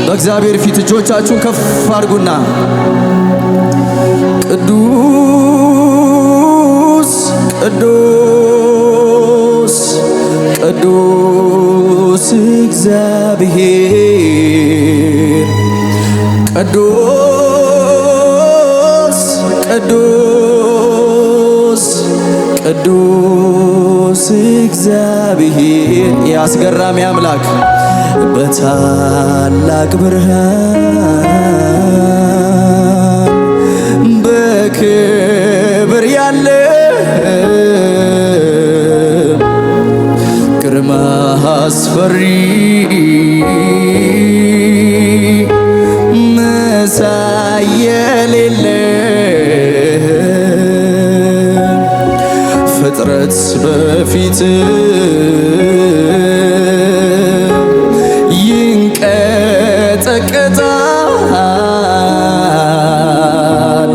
በእግዚአብሔር ፊት እጆቻችሁን ከፍ አድርጉና ቅዱስ ቅዱስ ቅዱስ እግዚአብሔር ቅዱስ ቅዱስ ቅዱስ እግዚአብሔር ያስገራሚ አምላክ በታላቅ ብርሃን በክብር ያለ ግርማ አስፈሪ መሳይ የሌለ ፍጥረት በፊት ይንቀጠቀጣል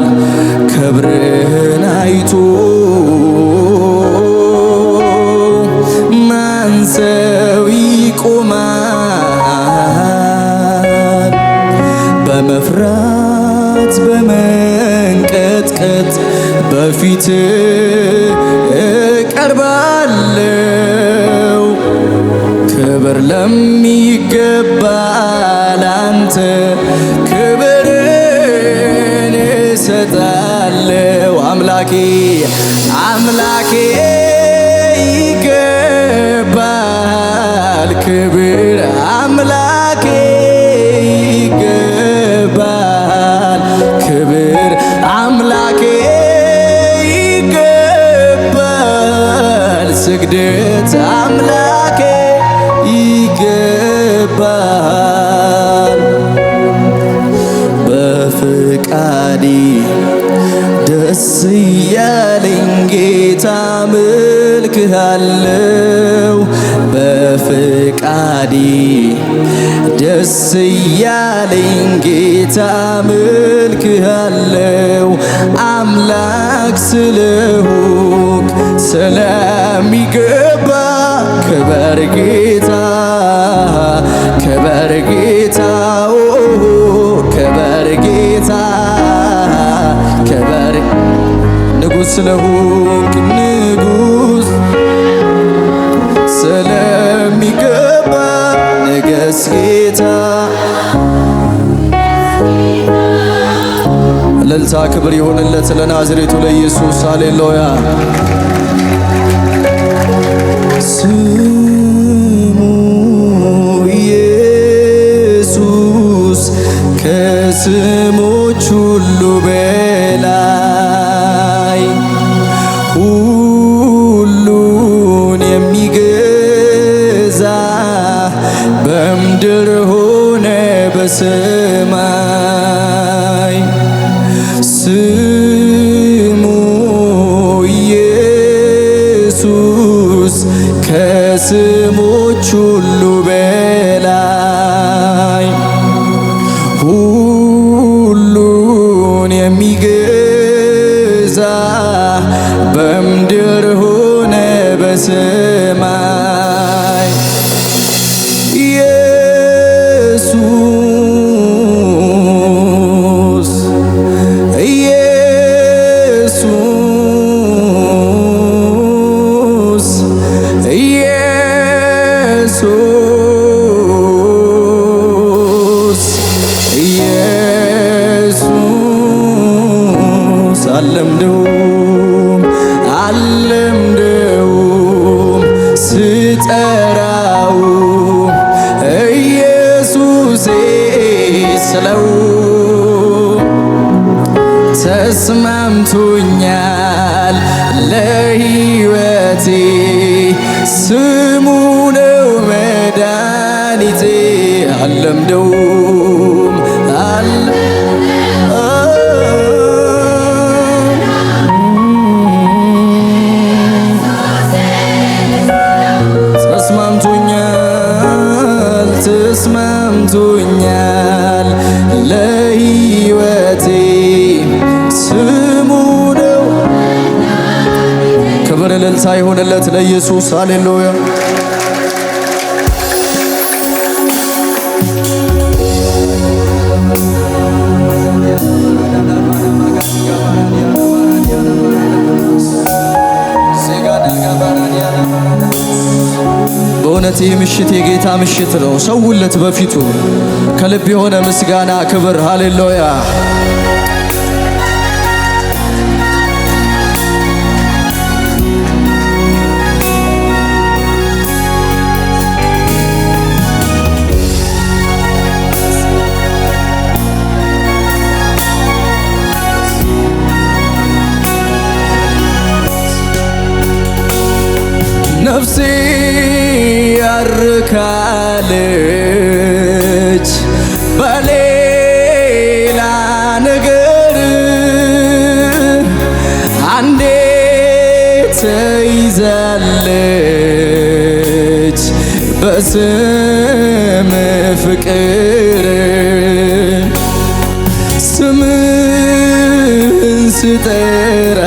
ክብርህን አይቶ ማን ሰው ይቆማል በመፍራት በመንቀጥቀጥ በፊት እቀርባለሁ ክብር ለሚገባ ላንተ ክብርን እሰጣለሁ አምላኬ አምላኬ ይገባል ክብር አምላኬ ይገባል ክብር አምላኬ ይገባል ስግደት አምላኬ ይገባል በፍቃዴ ደስ እያለኝ ጌታ አመልክሃለሁ በፍቃዴ ደስ እያለኝ ጌታ አመልክሃለሁ አምላክ ስለሆንክ ስለሚገባ ክበር ጌታ ክበር ጌታ ክበር ጌታ ክበር ንጉሥ ስለሆንክ ንጉሥ ስለሚገባ ንገስ ጌታ እልልታ ክብር ይሁንለት ለናዝሬቱ ለኢየሱስ ሃሌሉያ ስሙ ኢየሱስ ከስሞች ሁሉ በላይ ሁሉን የሚገዛ በምድር ሆነ በሰማይ ስሙ ኢየሱስ ከስሞች ሁሉ በላይ ሁሉን የሚገዛ በምድር ሆነ በሰማይ ኢየሱስ ኢየሱስ ኢየሱስ ኢየሱስ አለምደውም ስጠራው ኢየሱሴ ስለው ተስማምቶኛል ለሕይወቴ ስሙ ነው መድኃኒቴ አለምደውም ተስማምቶኛል ለሕይወቴ ስሙ ነው ክብር እልልታ ይሁንለት ለኢየሱስ ሃሌሉያ ምሽት የጌታ ምሽት ነው። ሰውለት በፊቱ ከልብ የሆነ ምስጋና ክብር ሃሌሉያ። ነፍሴ ያርካለች በሌላ ነገር አንዴ ተይዛለች በስም ፍቅር ስምህን ስጠራ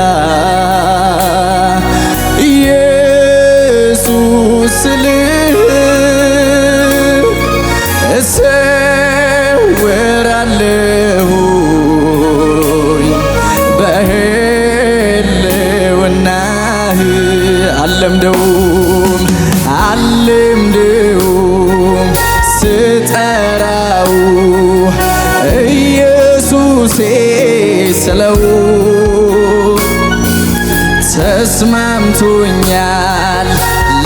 እሰወራለሁኝ በህልውናህ አልለምደውም ስጠራው ኢየሱሴ ስለው ተስማምቶኛል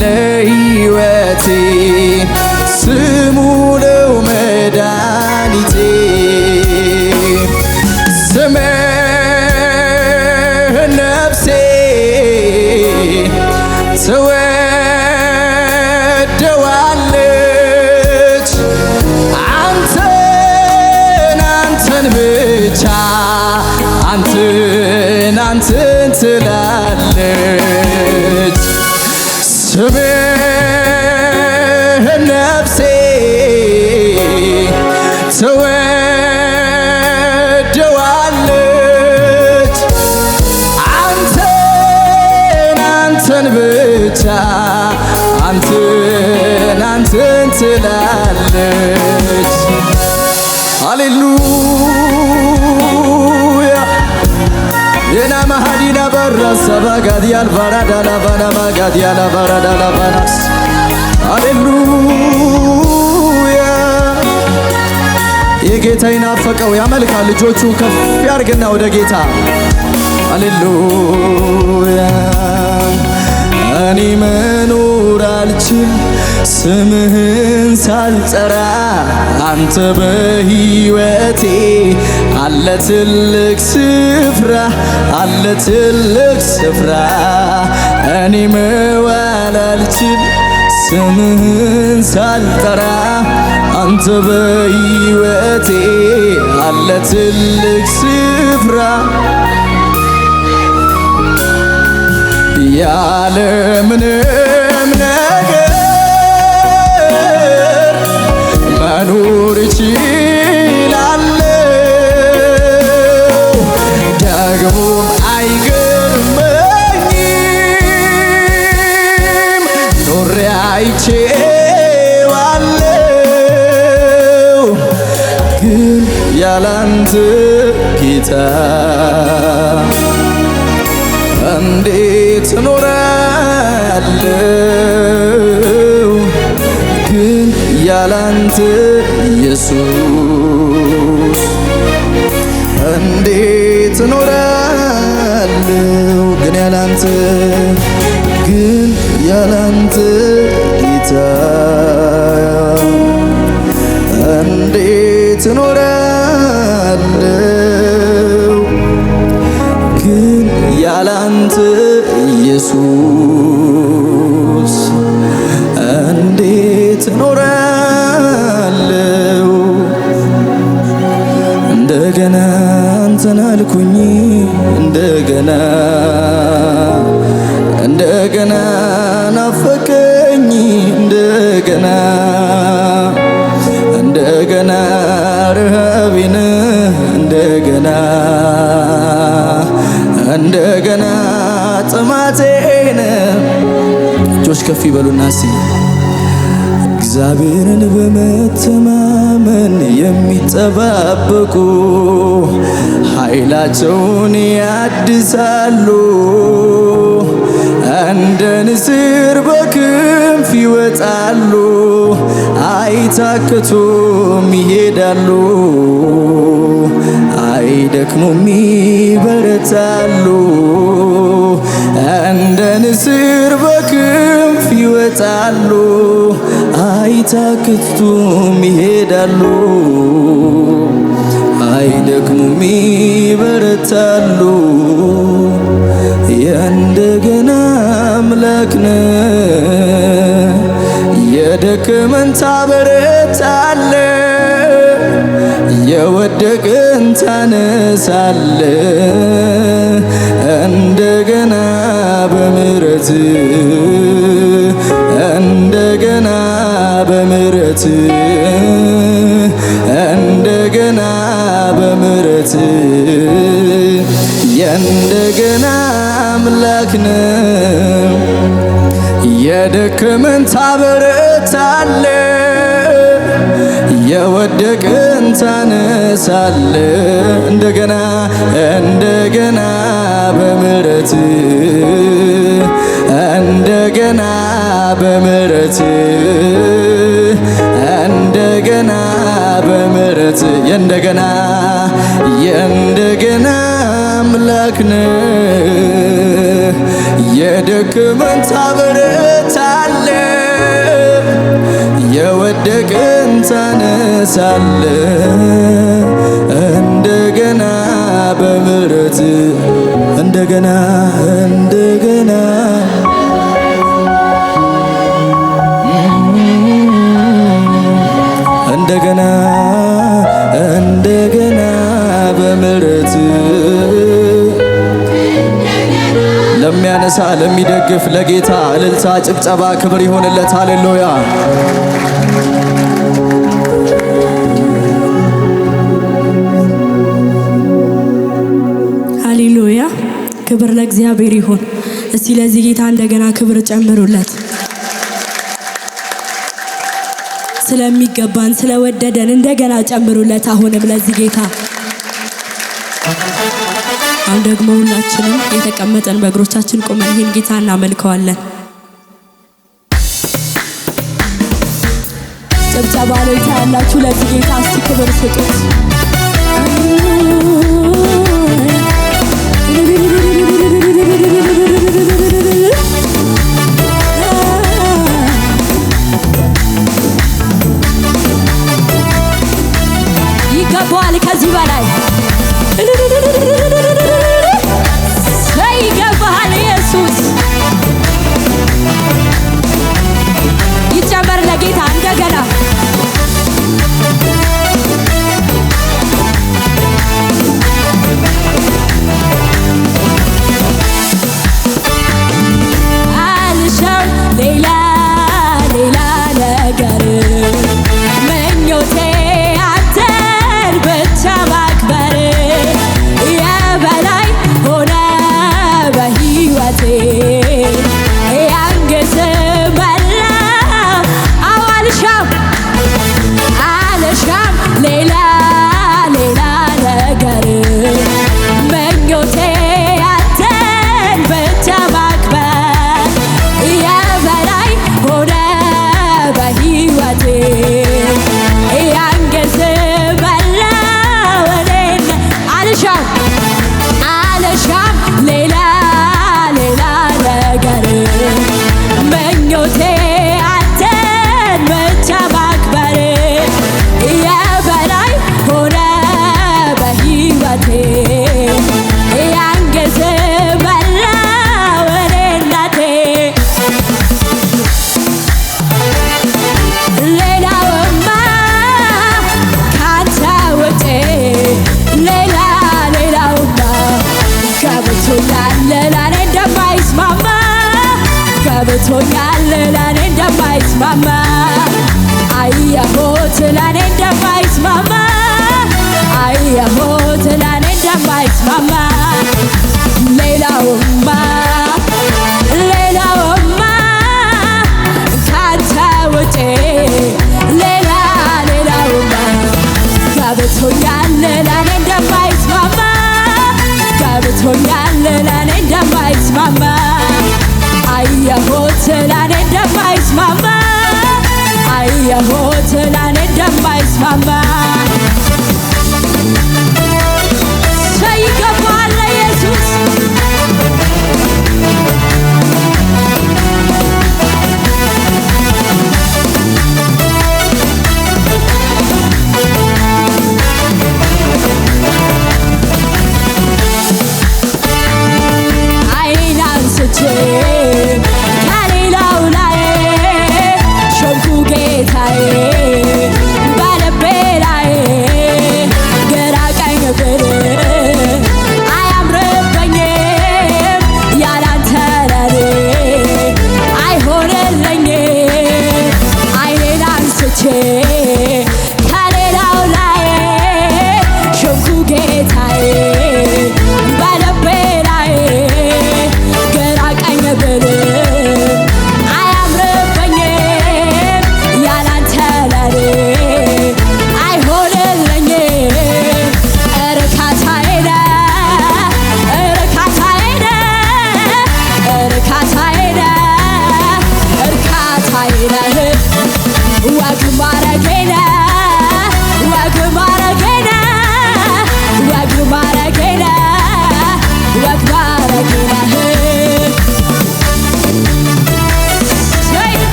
ለሕይወቴ ስሙ ነው መድኃኒቴ። ስምህን ነፍሴ ትወደዋለች አንተን ብቻ አንተን ትላለች ስምህን ነፍሴ ትወደዋለች አንተን ብቻ አንተን ትላለች። ሃሌሉያ የና ማሃዲና በራሳ ባጋዲያል ባራዳላ ባና ማጋዲያላ ባራዳላ ባናስ ሃሌሉያ የጌታ ይናፈቀው ያመልካል። ልጆቹ ከፍ ያርግና ወደ ጌታ ሃሌሉያ። እኔ መኖር አልችል ስምህን ሳልጠራ አንተ በሕይወቴ አለ ትልቅ ስፍራ አለ ትልቅ ስፍራ። እኔ መዋል አልችል ስምህን ሳልጠራ አንተ በሕይወቴ አለ ትልቅ ስፍራ። ያለ ምንም ነገር መኖር እችላለሁ ደግሞም አይገርመኝም ኖሬ አይቼዋለሁ ግን ያላንተ ጌታ እንዴት እኖራለሁ ግን ያላንተ ኢየሱስ እንዴት እኖራለሁ ግን ያላንተ ጌታ እንዴት እኖራለሁ ግን ያላንተ ኢየሱስ እንዴት እኖራለሁ። እንደገና አንተን አልኩኝ እንደገና ናፈቀኝ እንደገና ረሃቤን እንደገና ጥማቴን እጆች ከፍ ይበሉና እግዚአብሔርን በመተማመን የሚጠባበቁ ኃይላቸውን ያድሳሉ እንደ ንስር በክንፍ ይወጣሉ አይታክቱም ይሄዳሉ አይደክሙም ይበረታሉ እንደ ንስር በክንፍ ይወጣሉ አይታክቱም ይሄዳሉ አይደክሙም ይበረታሉ የእንደገና አምላክ ነህ የደከመን ታበረታለህ የወደቀን ታነሳለህ እንደገና በምህረት እንደገና በምህረት እንደገና በምህረት የእንደገና አምላክ ነህ የደከመን ታበረታለህ የወደቀን ታነሳለህ እንደገና እንደገና በምህረት እንደገና በምህረት እንደገና በምህረት የእንደገና የእንደገና አምላክ ነህ የደከመን ታበረታለህ የወደቀን ታነሳለህ እንደገና በምህረት እንደገና እንደገና እንደገና እንደገና በምህረት ለሚያነሳ ለሚደግፍ ለጌታ እልልታ ጭብጨባ ክብር ይሆንለት። ሃሌሉያ ሃሌሉያ ክብር ለእግዚአብሔር ይሁን። እስቲ ለዚህ ጌታ እንደገና ክብር ጨምሩለት። ስለሚገባን ስለወደደን እንደገና ጨምሩለት። አሁንም ለዚህ ጌታ አሁን ደግሞ ሁላችንም የተቀመጠን በእግሮቻችን ቆመን ይህን ጌታ እናመልከዋለን። ጭብጨባ ላይ ያላችሁ ለዚህ ጌታ እስቲ ክብር ስጡት። ይገባዋል ከዚህ በላይ ይገባሃል ኢየሱስ። ይጨመር ለጌታ እንደገና አልሻም ሌላ ሌላ ነገር ምኞቴ አንተን ብቻ ማክበር የበላይ ሆነ በሕይወቴ ያንገስ መላ አልሻም አልሻም ሌላ ሌላ ነገር ምኞቴ አንተን ብቻ ማክበር የበላይ ሆነ በሕይወቴ ያንገስ መላ ወዴን አልሻም አልሻም ሌላ ሌላ ነገር ምኞቴ አንተን ብቻ ማክበር የበላይ ሆነ በሕይወቴ ያንገስ መላ ወዴናቴ ሌላውማ ካንተ ውጪ ሌላ ሌላውማ ገብቶኛል ለኔ እንደማይስማማ ገብቶኛል ለኔ እንደማይስማማ አየሁት ለኔ እንደማይስማማ አየሁት ለኔ እንደማይስማማ ሌላውማ ሌላውማ ካንተ ውጪ ሌላ ሌላውማ ገብቶኛል ለኔ እንደማይስማማ ገብቶኛል ለኔ እንደማይስማማ አየሁት ለኔ እንደማይስማማ አየሁት ለኔ እንደማይስማማ ሳይገባል ኢየሱስ ከሌላው ላይ ሾምኩ ጌታዬ ባለቤ ላይ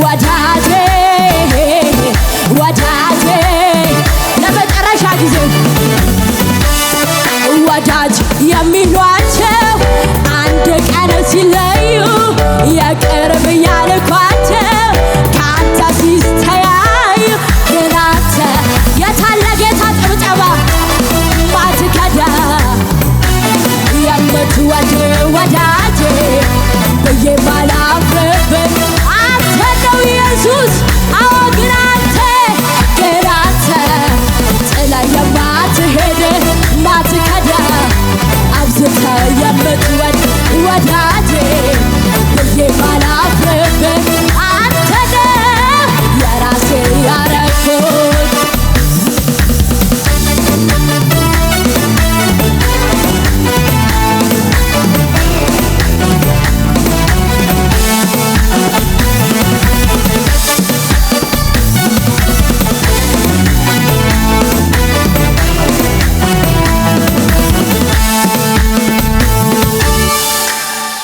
ወዳጄ ወዳጄ ለመጨረሻ ጊዜ ወዳጅ የሚሏቸው አንድ ቀን ሲለዩ የቅርብ ያልኳቸው ከአንተ ሲስተያዩ ግን አንተ የታለ ጌታ ጭብጨባ ማትከዳ የምትወድ ወዳጄ ብዬ ማላፍርብህ አንተ ነው ኢየሱስ። አዎ ግን አንተ ጥላ የማትሄድ ማትከዳ አብዝተህ የምትወድ ወዳጄ ብዬ ማላፍርብህ አንተ ነህ የራሴ ያረኩት።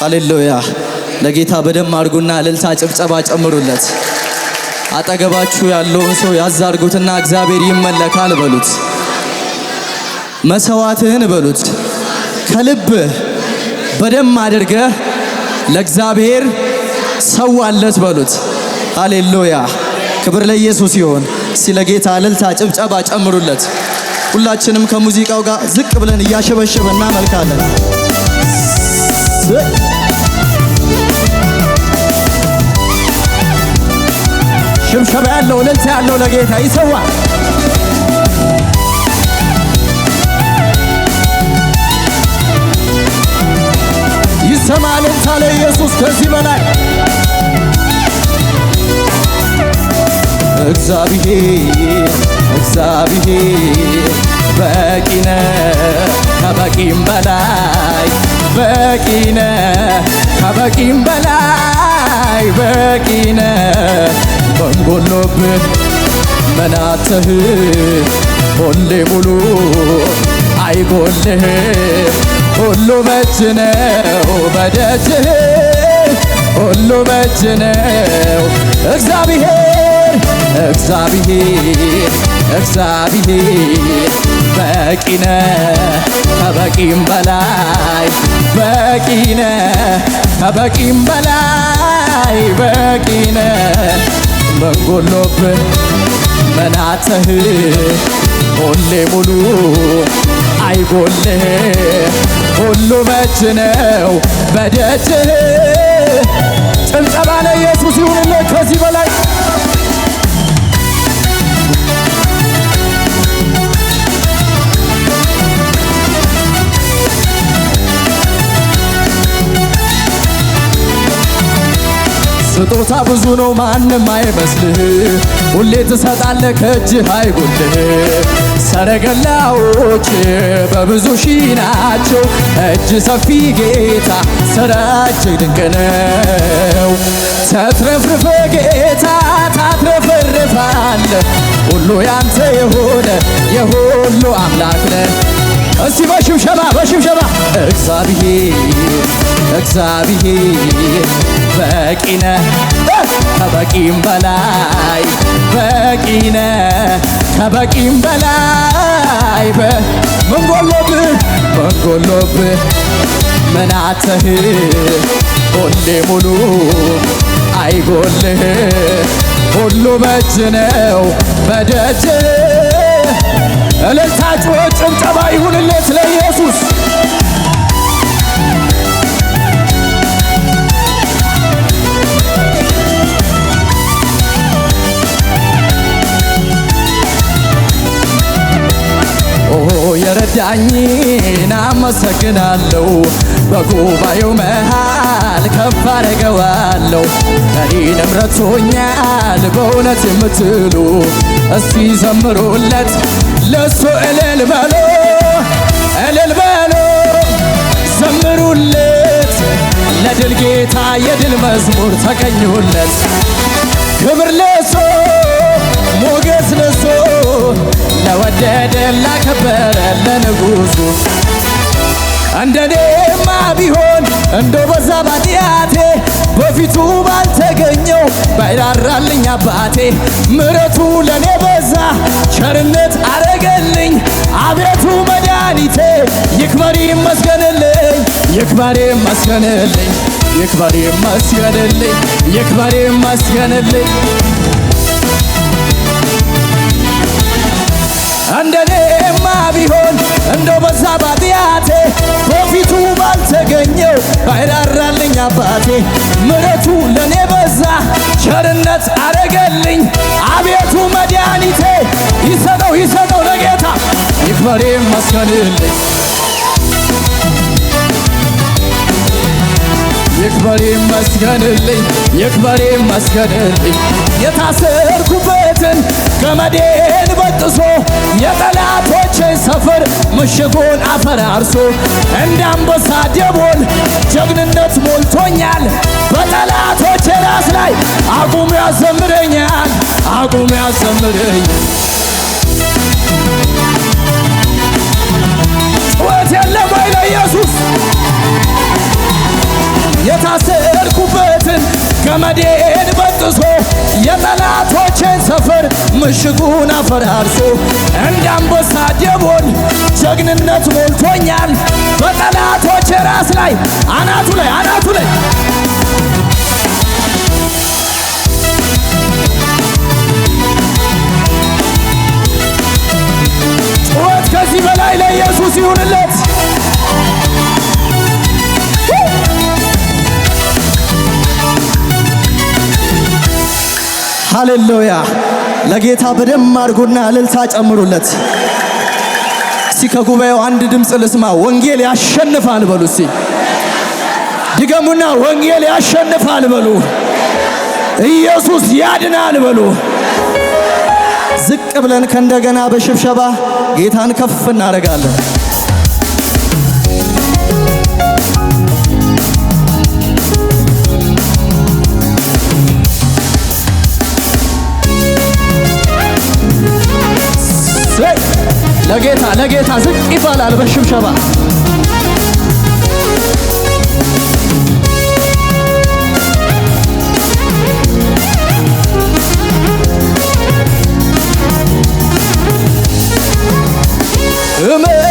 ሃሌሉያ! ለጌታ በደም አድርጉና እልልታ ጭብጨባ ጨምሩለት። አጠገባችሁ ያለውን ሰው ያዛርጉትና እግዚአብሔር ይመለካል በሉት። መሰዋዕትህን በሉት ከልብህ በደም አድርገህ ለእግዚአብሔር ሰዋለት በሉት። ሃሌሉያ! ክብር ለኢየሱስ ይሁን። ስለ ጌታ እልልታ ጭብጨባ ጨምሩለት። ሁላችንም ከሙዚቃው ጋር ዝቅ ብለን እያሸበሸበ እናመልካለን። ሽብሸባ ያለው እልልታ ያለው ለጌታ ይሰዋል። ይሰማ እልልታ ለኢየሱስ ከዚህ በላይ እግዚአብሔር እግዚአብሔር በቂ ነህ ከበቂም በላይ በቂ ነህ ከበቂም በላይ በቂ ነህ። ምን ጎሎብህ ምን አጥተህ ሁሌ ሙሉ አይጎልህ ሁሉ በእጅ ነው በደጅህ ሁሉ በእጅ ነው። እግዚአብሔር እግዚአብሔር እግዚአብሔር በቂ ነህ ከበቂም በላይ በቂ ነህ ከበቂም በላይ በቂ ነህ። ምን ጎሎብህ ምን አጥተህ ሁሌ ሙሉ አይጎልህ ሁሉ በእጅ ነው በደጅህ። ጭብጨባ ለኢየሱስ ይሁንለት ከዚህ በላይ ስጦታ ብዙ ነው ማንም አይመስልህ ሁሌ ትሰጣለህ ከእጅህ አይጎልህ። ሰረገላዎች በብዙ ሺህ ናቸው እጅ ሰፊ ጌታ ሥራ እጅግ ድንቅ ነው። ተትረፍርፈ ጌታ ታትረፈርፋለህ ሁሉ ያንተ የሆነ የሁሉ አምላክ ነህ። እስቲ በሽብሸባ በሽብሸባ እግዚአብሔር እግዚአብሔር በቂ ነህ ከበቂም በላይ በቂ ነህ ከበቂም በላይ ምን ጎሎብህ ምን ጎሎብህ ምን አጥተህ ሁሌ ሙሉ አይጎልህ ሁሉ በእጅ ነው በደጅህ። እልልታ ጩኸት ጭብጨባ ይሁንለት ለኢየሱስ። የረዳኝን አመሰግናለሁ በጉባኤው መሃል ከፍ አደርገዋለሁ። እኔንም ረድቶኛል በእውነት የምትሉ እስቲ ዘምሩለት ለሱ እልል በሎ እልል በሎ ዘምሩለት ለድል ጌታ የድል መዝሙር ተቀኙለት። ክብር ለሱ ሞገስ ለሱ ለወደደ ላከበረ ለንጉሱ እንደኔማ ቢሆን እንደ በዛ ባጢአቴ በፊቱ ባልተገኘው ባይራራልኝ አባቴ ምሕረቱ ለኔ በዛ ቸርነት አረገልኝ አቤቱ መድኃኒቴ ይክበር ይመስገንልኝ ይክበር ይመስገንልኝ ይክበር ይመስገንልኝ ይክበር ይመስገንልኝ እንደኔማ ቢሆን እንደው በዛ ባጢአቴ በፊቱ ባልተገኘው ባይራራልኝ አባቴ ምሕረቱ ለኔ በዛ ቸርነት አረገልኝ አቤቱ መድኃኒቴ ይሰጠው ለጌታ ይክበር ይመስገንልኝ ይክበር ይመስገንልኝ ይክበር ይመስገንልኝ የታሰርኩበትን ገመዴን በጥሶ የጠላቶቼን ሰፈር ምሽጉን አፈራርሶ እንደ አንበሳ ደቦል ጀግንነት ሞልቶኛል በጠላቶቼ ራስ ላይ አቁሞ ያዘምረኛል አቁሞ ያዘምረኛል ጩኸት የለም ወይ ለኢየሱስ የታሰርኩበትን ገመዴን በጥሶ የጠላቶቼን ሰፈር ምሽጉን አፈራርሶ እንደ አንበሳ ደቦል ጀግንነት ሞልቶኛል በጠላቶቼ ራስ ላይ አናቱ ላይ ጩኸት ከዚህ በላይ ለኢየሱስ ይሁንለት ሃሌሉያ ለጌታ በደም አድርጉና እልልታ ጨምሩለት እስቲ ከጉባኤው አንድ ድምፅ ልስማ ወንጌል ያሸንፋል በሉ እስቲ ድገሙና ወንጌል ያሸንፋል በሉ ኢየሱስ ያድናል በሉ ዝቅ ብለን ከእንደገና በሽብሸባ ጌታን ከፍ እናደርጋለን ለጌታ ዝቅ ይባላል በሽብሸባ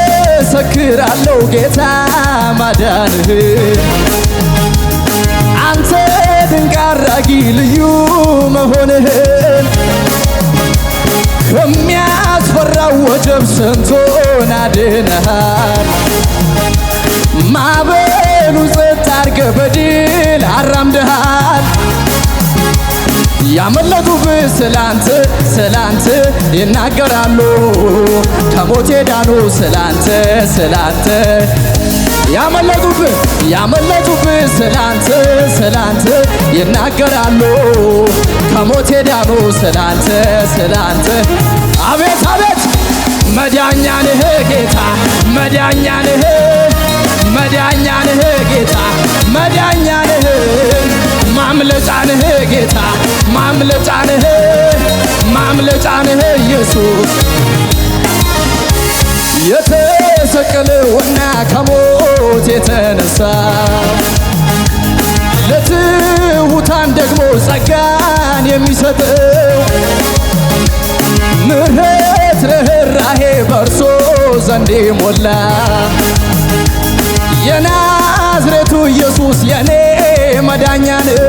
እመሰክራለሁ ጌታ ማዳንህ አንተ ድንቅ አድራጊ ልዩ መሆንህን ከሚያስፈራው ወጀብ ስንቱን አድነሃል ማዕበሉን ጸጥ አድርገህ በድል አራምደሃል ያመለጡብህ ስላንተ ይናገራሉ ከሞት ዳኑ ስላንተ ያመለጡብህ ስላንተ ይናገራሉ ከሞት ዳኑ ስላንተ አቤት መዳኛ ነህ ጌታ መዳኛ ነህ ጌታ መዳኛ ነህ ማምለጫ ነህ ጌታ ማምለጫ ነህ ኢየሱስ የተሰቀለውና ከሞት የተነሳ ለትሑታን ደግሞ ጸጋን የሚሰጠው ምሕረት ርኅራኄ በእርሱ ዘንድ ሞላ የናዝሬቱ ኢየሱስ የኔ መዳኛ ነው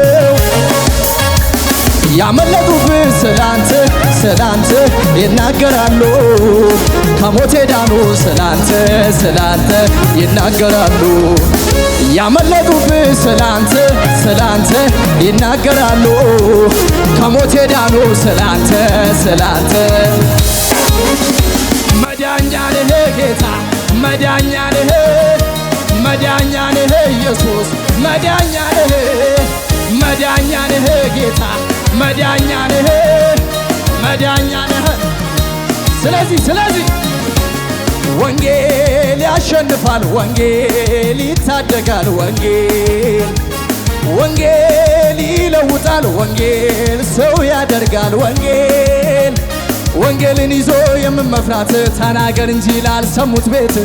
ያመለጡብህ ስላንተ ይናገራሉ ከሞት ዳኑ ስላንተ ይናገራሉ ያመለጡብህ ስላንተ ይናገራሉ ከሞት ዳኑ ስላንተ መዳኛ ነህ ጌታ መዳኛ ነህ ኢየሱስ መዳኛ ነህ ጌታ መዳኛ ነህ ስለዚህ ወንጌል ያሸንፋል ወንጌል ይታደጋል ወንጌል ይለውጣል ወንጌል ሰው ያደርጋል ወንጌልን ይዞ የምመፍራት ተናገር እንጂ ላልሰሙት ቤት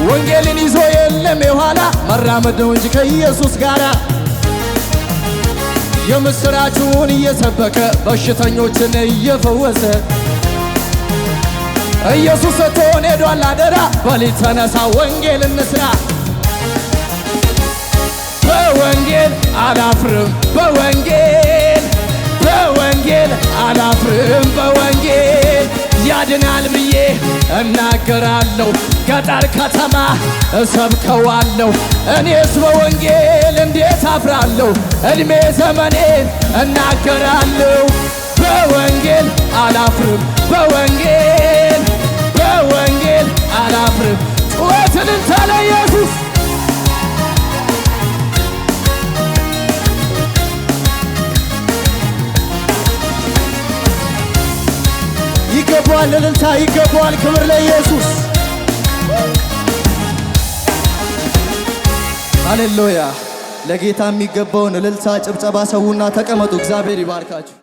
ወንጌልን ይዞ የለም የኋላ መራመድ ነው እንጂ ከኢየሱስ ጋር የምስራቹን እየሰበከ በሽተኞችን እየፈወሰ ኢየሱስ ሰጥቶን ሄዷል አደራ። በሊት ተነሳ ወንጌል እንስራ። በወንጌል አላፍርም በወንጌል አላፍርም በወንጌል ያድናል ብዬ እናገራለሁ። ገጠር ከተማ እሰብከዋለሁ። እኔስ በወንጌል እንዴት አፍራለሁ? እድሜ ዘመኔን እናገራለሁ። በወንጌል አላፍርም በወንጌል አላፍርም። ጩኸትን እንታለ ኢየሱስ ይገባዋል፣ እልልታ ይገባዋል። ክብር ለኢየሱስ። ሃሌሉያ። ለጌታ የሚገባውን እልልታ ጭብጨባ ሰውና ተቀመጡ። እግዚአብሔር ይባርካችሁ።